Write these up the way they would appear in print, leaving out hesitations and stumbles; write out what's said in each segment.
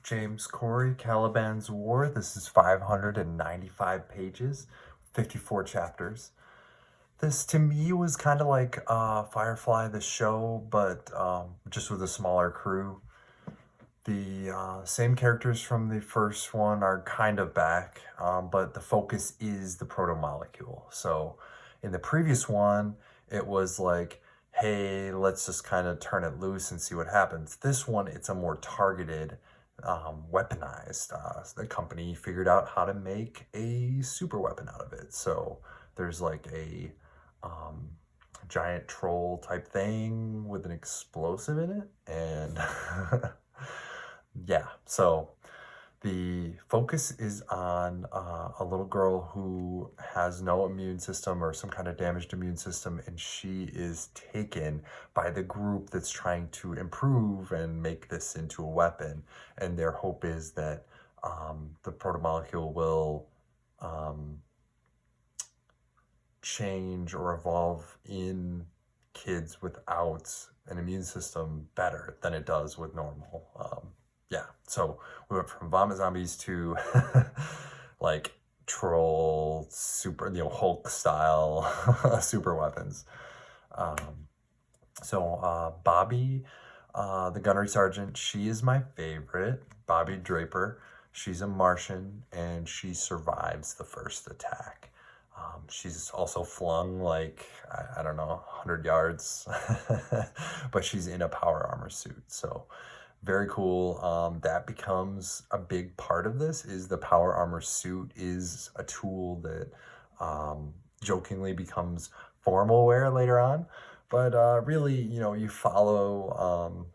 James Corey, Caliban's War. This is 595 pages, 54 chapters. This to me was kind of like Firefly the show, but just with a smaller crew. The same characters from the first one are kind of back, but the focus is the protomolecule. So in the previous one, it was like, hey, let's just kind of turn it loose and see what happens. This one, it's a more targeted, weaponized. The company figured out how to make a super weapon out of it. So there's like a giant troll type thing with an explosive in it, and yeah, so the focus is on a little girl who has no immune system or some kind of damaged immune system, and she is taken by the group that's trying to improve and make this into a weapon. And their hope is that the protomolecule will change or evolve in kids without an immune system better than it does with normal. Yeah, so we went from vomit zombies to like troll super, Hulk style super weapons. Bobbie, the gunnery sergeant, she is my favorite. Bobbie Draper. She's a Martian and she survives the first attack. She's also flung like, I don't know, 100 yards, but she's in a power armor suit. So very cool. That becomes a big part of this. Is the power armor suit is a tool that jokingly becomes formal wear later on. But really, you follow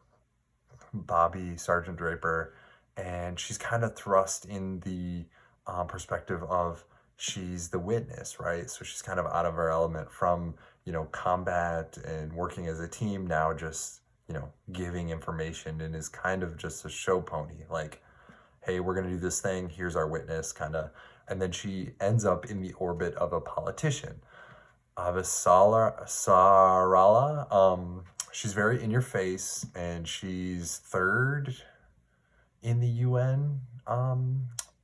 Bobbie, Sergeant Draper, and she's kind of thrust in the perspective of she's the witness, right? So she's kind of out of her element from, combat and working as a team, now just, giving information, and is kind of just a show pony. Like, hey, we're going to do this thing. Here's our witness, kind of. And then she ends up in the orbit of a politician. Sarala, she's very in your face, and she's third in the UN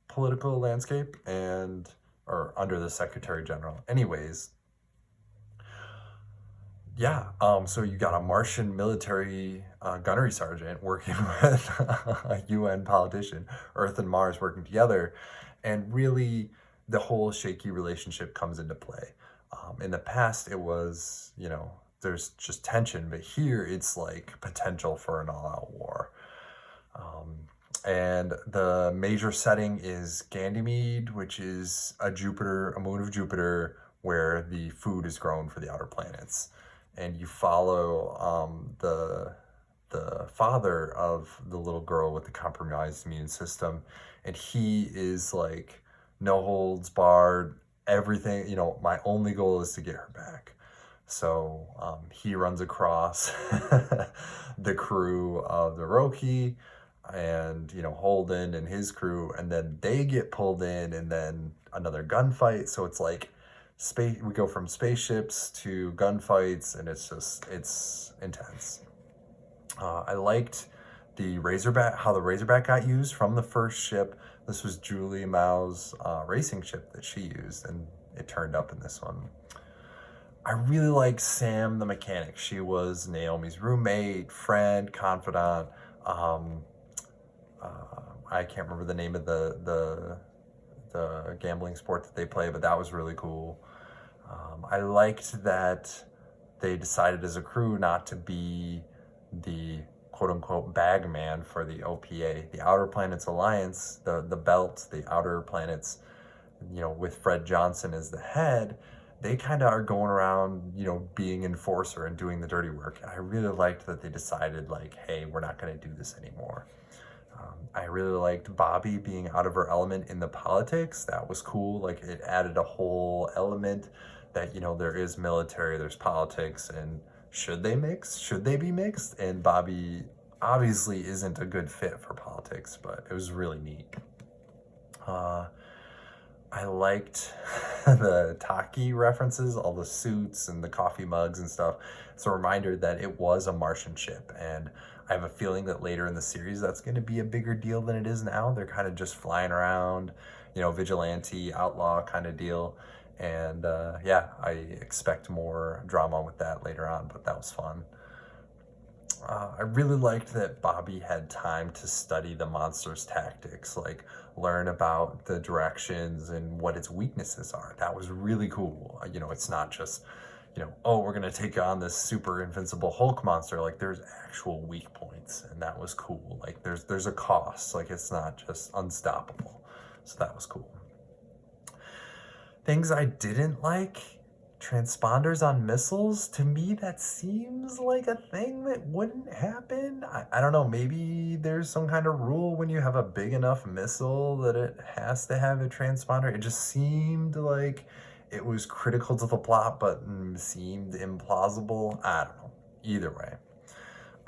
political landscape, or under the Secretary General. Anyways, yeah, so you got a Martian military gunnery sergeant working with a UN politician, Earth and Mars working together, and really the whole shaky relationship comes into play. In the past, it was, there's just tension, but here it's like potential for an all-out war. And the major setting is Ganymede, which is a moon of Jupiter, where the food is grown for the outer planets. And you follow the father of the little girl with the compromised immune system, and he is like, no holds barred, everything, my only goal is to get her back. So he runs across the crew of the Roci, and Holden and his crew, and then they get pulled in, and then another gunfight. So it's like we go from spaceships to gunfights, and it's intense. I liked the Razorback, how the Razorback got used from the first ship. This was Julie Mao's racing ship that she used, and it turned up in this one. I really like Sam the mechanic. She was Naomi's roommate, friend, confidant. I can't remember the name of the gambling sport that they play, but that was really cool. I liked that they decided as a crew not to be the quote-unquote bag man for the OPA, the Outer Planets Alliance, the belt, the Outer Planets, with Fred Johnson as the head. They kind of are going around, being enforcer and doing the dirty work. And I really liked that they decided, like, hey, we're not going to do this anymore. I really liked Bobbie being out of her element in the politics. That was cool. Like, it added a whole element that, there is military, there's politics, and should they mix? Should they be mixed? And Bobbie obviously isn't a good fit for politics, but it was really neat. I liked the Taki references, all the suits and the coffee mugs and stuff. It's a reminder that it was a Martian ship, and I have a feeling that later in the series that's going to be a bigger deal than it is now. They're kind of just flying around, vigilante, outlaw kind of deal. And yeah, I expect more drama with that later on, but that was fun. I really liked that Bobbie had time to study the monster's tactics, like learn about the directions and what its weaknesses are. That was really cool. It's not just, oh, we're going to take on this super invincible Hulk monster. Like there's actual weak points, and that was cool. Like there's a cost. Like it's not just unstoppable. So that was cool. Things I didn't like, transponders on missiles. To me, that seems like a thing that wouldn't happen. I don't know, maybe there's some kind of rule when you have a big enough missile that it has to have a transponder. It just seemed like it was critical to the plot, but seemed implausible. I don't know. Either way.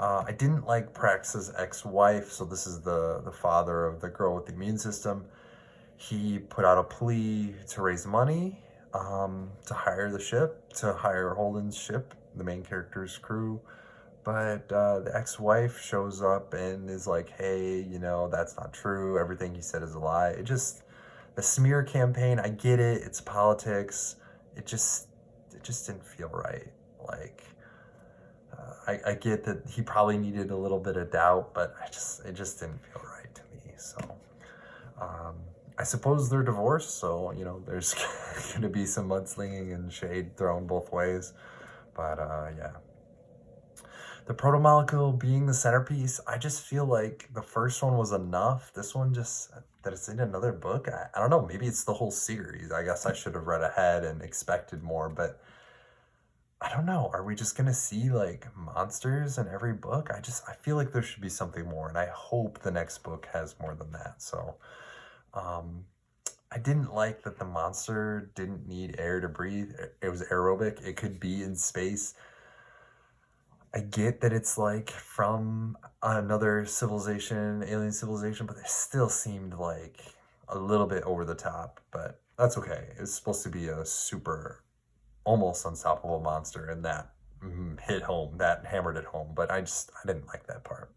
I didn't like Prax's ex-wife, so this is the father of the girl with the immune system. He put out a plea to raise money to hire the ship, to hire Holden's ship, the main character's crew. But the ex-wife shows up and is like, hey, that's not true. Everything he said is a lie. The smear campaign, I get it. It's politics. It just didn't feel right. Like, I get that he probably needed a little bit of doubt, but it just didn't feel right to me. So, I suppose they're divorced, so, there's going to be some mudslinging and shade thrown both ways. But, yeah. The protomolecule being the centerpiece, I just feel like the first one was enough. This one just, that it's in another book, I don't know, maybe it's the whole series. I guess I should have read ahead and expected more, but I don't know. Are we just gonna see like monsters in every book? I feel like there should be something more, and I hope the next book has more than that. So, I didn't like that the monster didn't need air to breathe. It was aerobic. It could be in space. I get that it's like from another civilization, alien civilization, but it still seemed like a little bit over the top, but that's okay. It's supposed to be a super, almost unstoppable monster, and that hit home, that hammered it home, but I didn't like that part.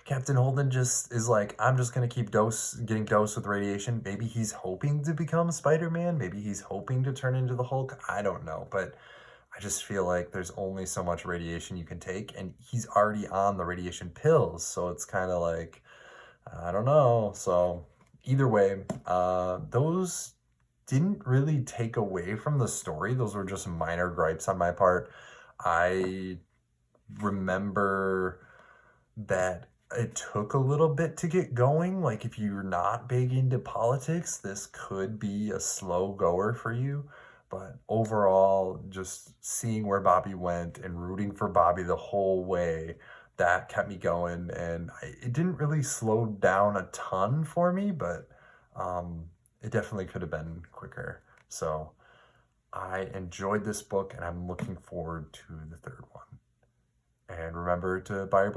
Captain Holden just is like, I'm just gonna keep getting dosed with radiation. Maybe he's hoping to become Spider-Man. Maybe he's hoping to turn into the Hulk. I don't know, but I just feel like there's only so much radiation you can take, and he's already on the radiation pills, so it's kind of like, I don't know. So either way, those didn't really take away from the story. Those were just minor gripes on my part. I remember that it took a little bit to get going. Like if you're not big into politics, this could be a slow goer for you. But overall, just seeing where Bobbie went and rooting for Bobbie the whole way, that kept me going. And it didn't really slow down a ton for me, but it definitely could have been quicker. So I enjoyed this book, and I'm looking forward to the third one. And remember to buy your book.